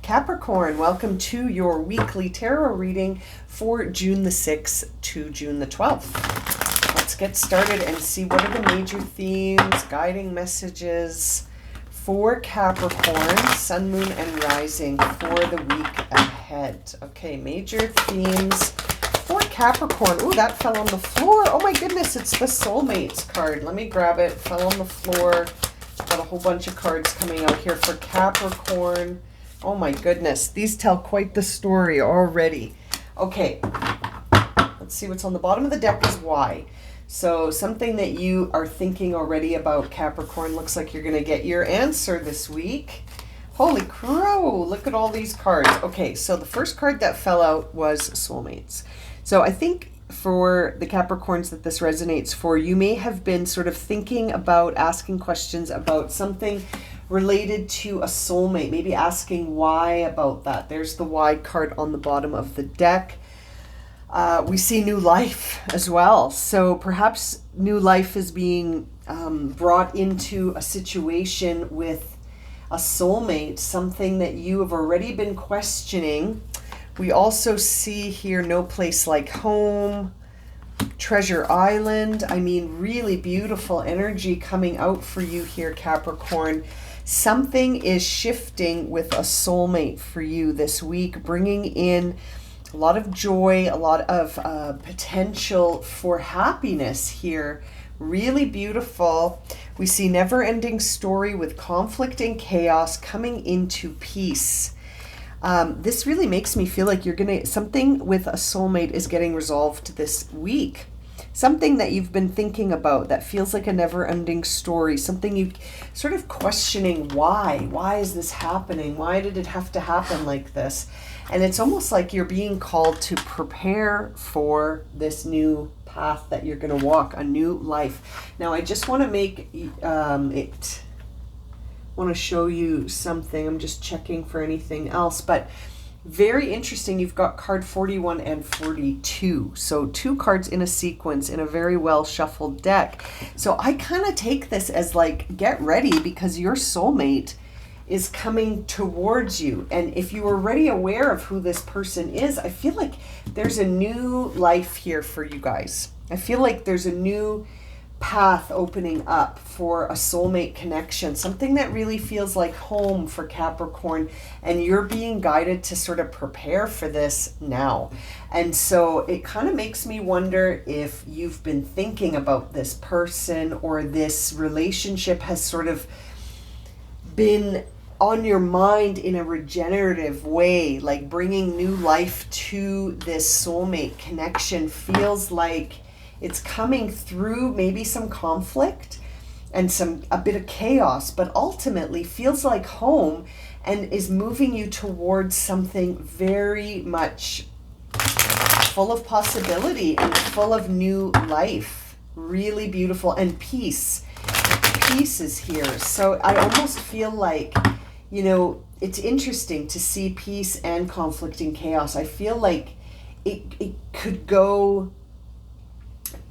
Capricorn, welcome to your weekly tarot reading for June the 6th to June the 12th. Let's get started and see what are the major themes, guiding messages for Capricorn, Sun, Moon, and Rising for the week ahead. Okay, major themes for Capricorn. Ooh, that fell on the floor. Oh my goodness, it's the Soulmates card. Let me grab it. It fell on the floor. Got a whole bunch of cards coming out here for Capricorn. Oh my goodness, these tell quite the story already. Okay, let's see what's on the bottom of the deck is why. So something that you are thinking already about, Capricorn. Looks like you're going to get your answer this week. Holy crow, look at all these cards. Okay, so the first card that fell out was Soulmates. So I think for the Capricorns that this resonates for, you may have been sort of thinking about asking questions about something related to a soulmate, maybe asking why about that. There's the why card on the bottom of the deck. We see new life as well. So perhaps new life is being brought into a situation with a soulmate, something that you have already been questioning. We also see here No Place Like Home, Treasure Island. I mean, really beautiful energy coming out for you here, Capricorn. Something is shifting with a soulmate for you this week, bringing in a lot of joy, a lot of potential for happiness here. Really beautiful. We see never-ending story with conflict and chaos coming into peace. This really makes me feel like something with a soulmate is getting resolved this week. Something that you've been thinking about that feels like a never-ending story. Something you sort of questioning why. Why is this happening? Why did it have to happen like this? And it's almost like you're being called to prepare for this new path that you're going to walk, a new life. Now, I just want to make want to show you something. I'm just checking for anything else, but very interesting. You've got card 41 and 42. So two cards in a sequence in a very well shuffled deck. So I kind of take this as like, get ready because your soulmate is coming towards you. And if you were already aware of who this person is, I feel like there's a new life here for you guys. I feel like there's a new path opening up for a soulmate connection, something that really feels like home for Capricorn, and you're being guided to sort of prepare for this now. And so it kind of makes me wonder if you've been thinking about this person or this relationship has sort of been on your mind in a regenerative way, like bringing new life to this soulmate connection. Feels like it's coming through maybe some conflict and a bit of chaos, but ultimately feels like home and is moving you towards something very much full of possibility and full of new life. Really beautiful. And peace. Peace is here. So I almost feel like, you know, it's interesting to see peace and conflict and chaos. I feel like it could go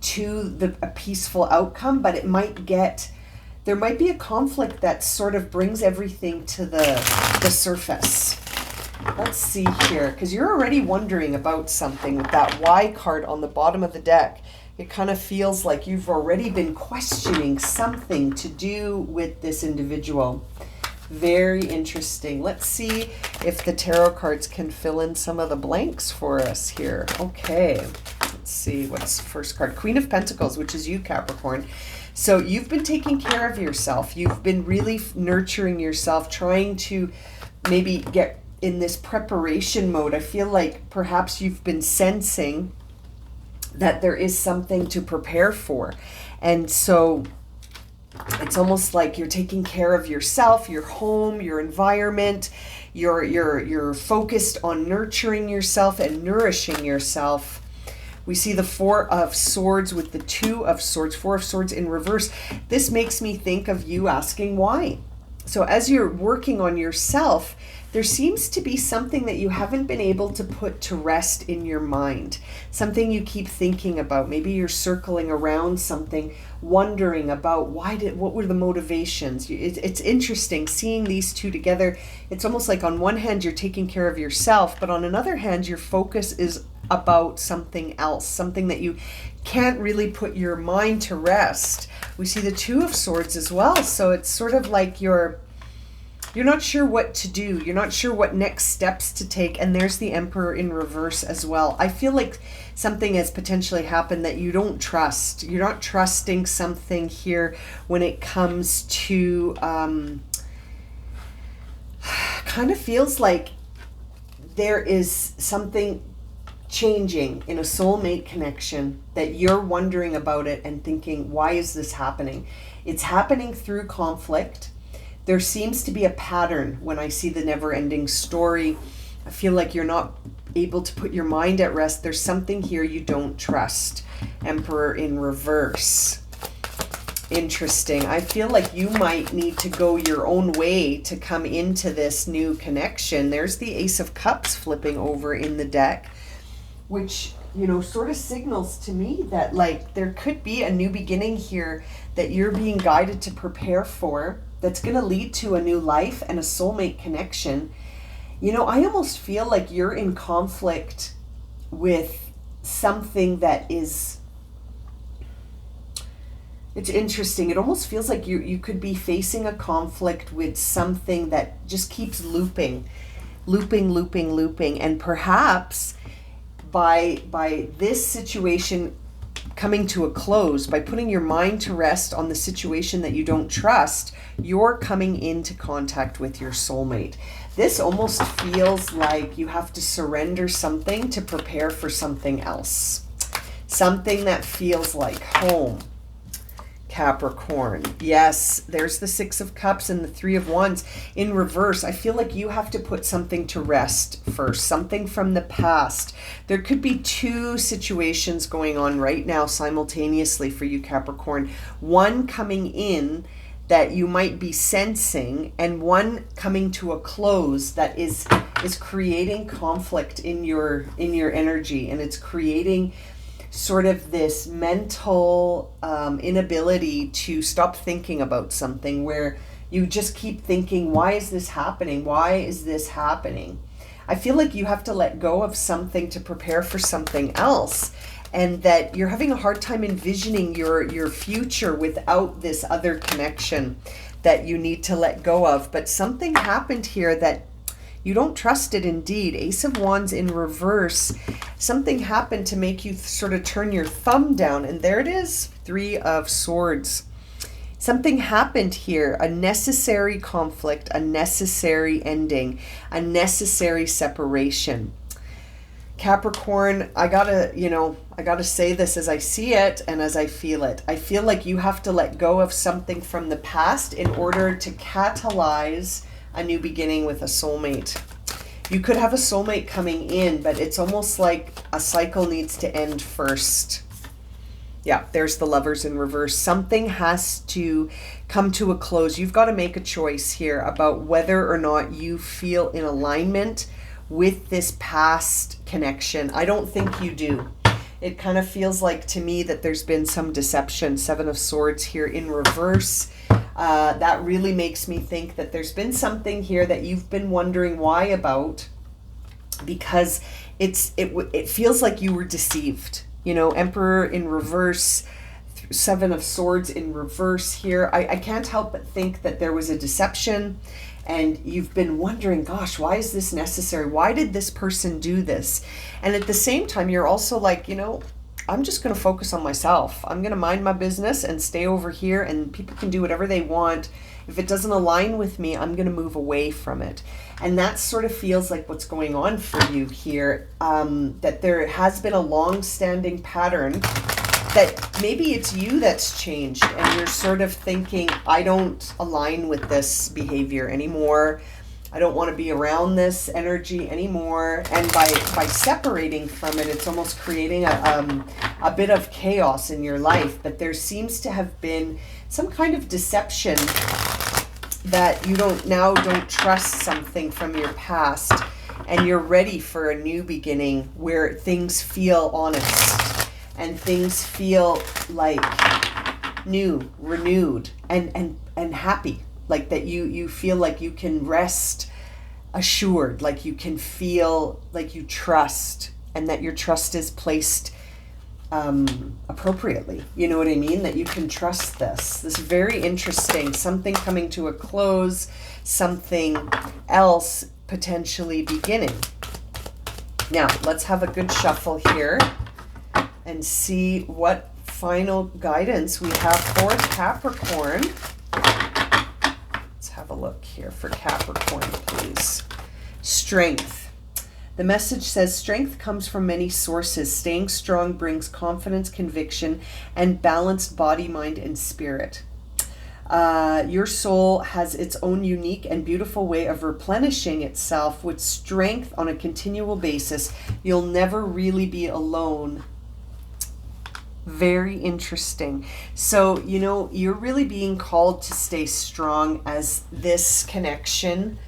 to a peaceful outcome, but there might be a conflict that sort of brings everything to the surface. Let's see here, because you're already wondering about something with that Y card on the bottom of the deck. It kind of feels like you've already been questioning something to do with this individual. Very interesting. Let's see if the tarot cards can fill in some of the blanks for us here. Okay. Let's see, what's the first card? Queen of Pentacles, which is you, Capricorn. So you've been taking care of yourself. You've been really nurturing yourself, trying to maybe get in this preparation mode. I feel like perhaps you've been sensing that there is something to prepare for. And so it's almost like you're taking care of yourself, your home, your environment. You're focused on nurturing yourself and nourishing yourself. We see the Four of Swords with the Two of Swords, Four of Swords in reverse. This makes me think of you asking why. So as you're working on yourself, there seems to be something that you haven't been able to put to rest in your mind, something you keep thinking about. Maybe you're circling around something, wondering about what were the motivations. It's interesting seeing these two together. It's almost like on one hand you're taking care of yourself, but on another hand your focus is about something else, something that you can't really put your mind to rest. We see the Two of Swords as well, so it's sort of like you're not sure what to do. You're not sure what next steps to take. And there's the Emperor in reverse as well. I feel like something has potentially happened that you don't trust. You're not trusting something here when it comes to, kind of feels like there is something changing in a soulmate connection that you're wondering about it and thinking, why is this happening? It's happening through conflict. There seems to be a pattern when I see the never-ending story. I feel like you're not able to put your mind at rest. There's something here you don't trust. Emperor in reverse. Interesting. I feel like you might need to go your own way to come into this new connection. There's the Ace of Cups flipping over in the deck, which, you know, sort of signals to me that like there could be a new beginning here that you're being guided to prepare for, that's going to lead to a new life and a soulmate connection. You know, I almost feel like you're in conflict with something that is, it's interesting. It almost feels like you could be facing a conflict with something that just keeps looping. And perhaps by this situation coming to a close, by putting your mind to rest on the situation that you don't trust, you're coming into contact with your soulmate. This almost feels like you have to surrender something to prepare for something else. Something that feels like home. Capricorn. Yes, there's the Six of Cups and the Three of Wands in reverse. I feel like you have to put something to rest first, something from the past. There could be two situations going on right now simultaneously for you, Capricorn. One coming in that you might be sensing, and one coming to a close that is creating conflict in your energy, and it's creating sort of this mental inability to stop thinking about something, where you just keep thinking, why is this happening? Why is this happening? I feel like you have to let go of something to prepare for something else, and that you're having a hard time envisioning your future without this other connection that you need to let go of. But something happened here that you don't trust it indeed. Ace of Wands in reverse. Something happened to make you sort of turn your thumb down. And there it is. Three of Swords. Something happened here. A necessary conflict, a necessary ending, a necessary separation. Capricorn, I gotta say this as I see it and as I feel it. I feel like you have to let go of something from the past in order to catalyze a new beginning with a soulmate. You could have a soulmate coming in, but it's almost like a cycle needs to end first. Yeah, there's the Lovers in reverse. Something has to come to a close. You've got to make a choice here about whether or not you feel in alignment with this past connection. I don't think you do. It kind of feels like to me that there's been some deception. Seven of Swords here in reverse. That really makes me think that there's been something here that you've been wondering why about, because it feels like you were deceived. You know, Emperor in reverse, Seven of Swords in reverse here. I can't help but think that there was a deception, and you've been wondering, gosh, why is this necessary? Why did this person do this? And at the same time, you're also like, you know, I'm just going to focus on myself. I'm going to mind my business and stay over here, and people can do whatever they want. If it doesn't align with me, I'm going to move away from it. And that sort of feels like what's going on for you here, that there has been a long-standing pattern that maybe it's you that's changed, and you're sort of thinking, I don't align with this behavior anymore. I don't want to be around this energy anymore. And by separating from it, it's almost creating a bit of chaos in your life. But there seems to have been some kind of deception that you don't trust something from your past, and you're ready for a new beginning where things feel honest and things feel like new, renewed, and happy. Like that you feel like you can rest assured, like you can feel like you trust, and that your trust is placed appropriately. You know what I mean? That you can trust this. This is very interesting. Something coming to a close, something else potentially beginning. Now, let's have a good shuffle here and see what final guidance we have for Capricorn. Let's have a look here for Capricorn, please. Strength. The message says, strength comes from many sources. Staying strong brings confidence, conviction, and balanced body, mind, and spirit. Your soul has its own unique and beautiful way of replenishing itself with strength on a continual basis. You'll never really be alone. Very interesting. So, you're really being called to stay strong as this connection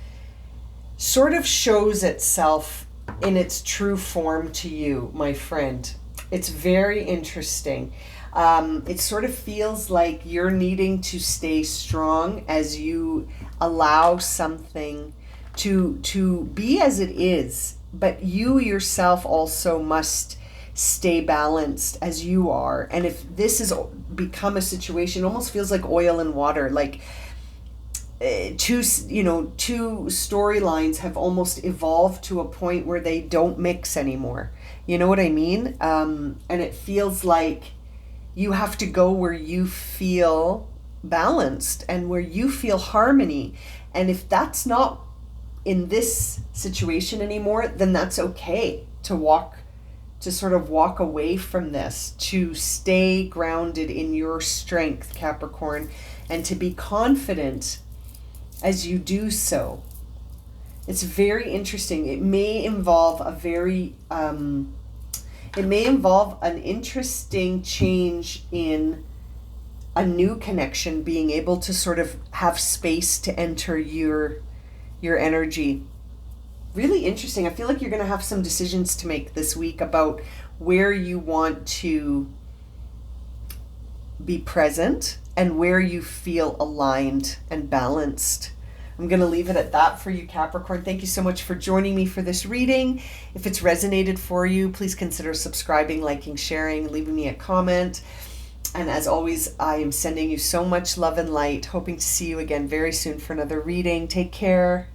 sort of shows itself in its true form to you, my friend. It's very interesting. It sort of feels like you're needing to stay strong as you allow something to be as it is, but you yourself also must stay balanced as you are. And if this has become a situation, it almost feels like oil and water, like two storylines have almost evolved to a point where they don't mix anymore. You know what I mean? And it feels like you have to go where you feel balanced and where you feel harmony. And if that's not in this situation anymore, then that's okay to sort of walk away from this, to stay grounded in your strength, Capricorn, and to be confident as you do so. It's very interesting. It may involve an interesting change in a new connection, being able to sort of have space to enter your energy. Really interesting. I feel like you're going to have some decisions to make this week about where you want to be present and where you feel aligned and balanced. I'm going to leave it at that for you, Capricorn. Thank you so much for joining me for this reading. If it's resonated for you, please consider subscribing, liking, sharing, leaving me a comment. And as always, I am sending you so much love and light, hoping to see you again very soon for another reading. Take care.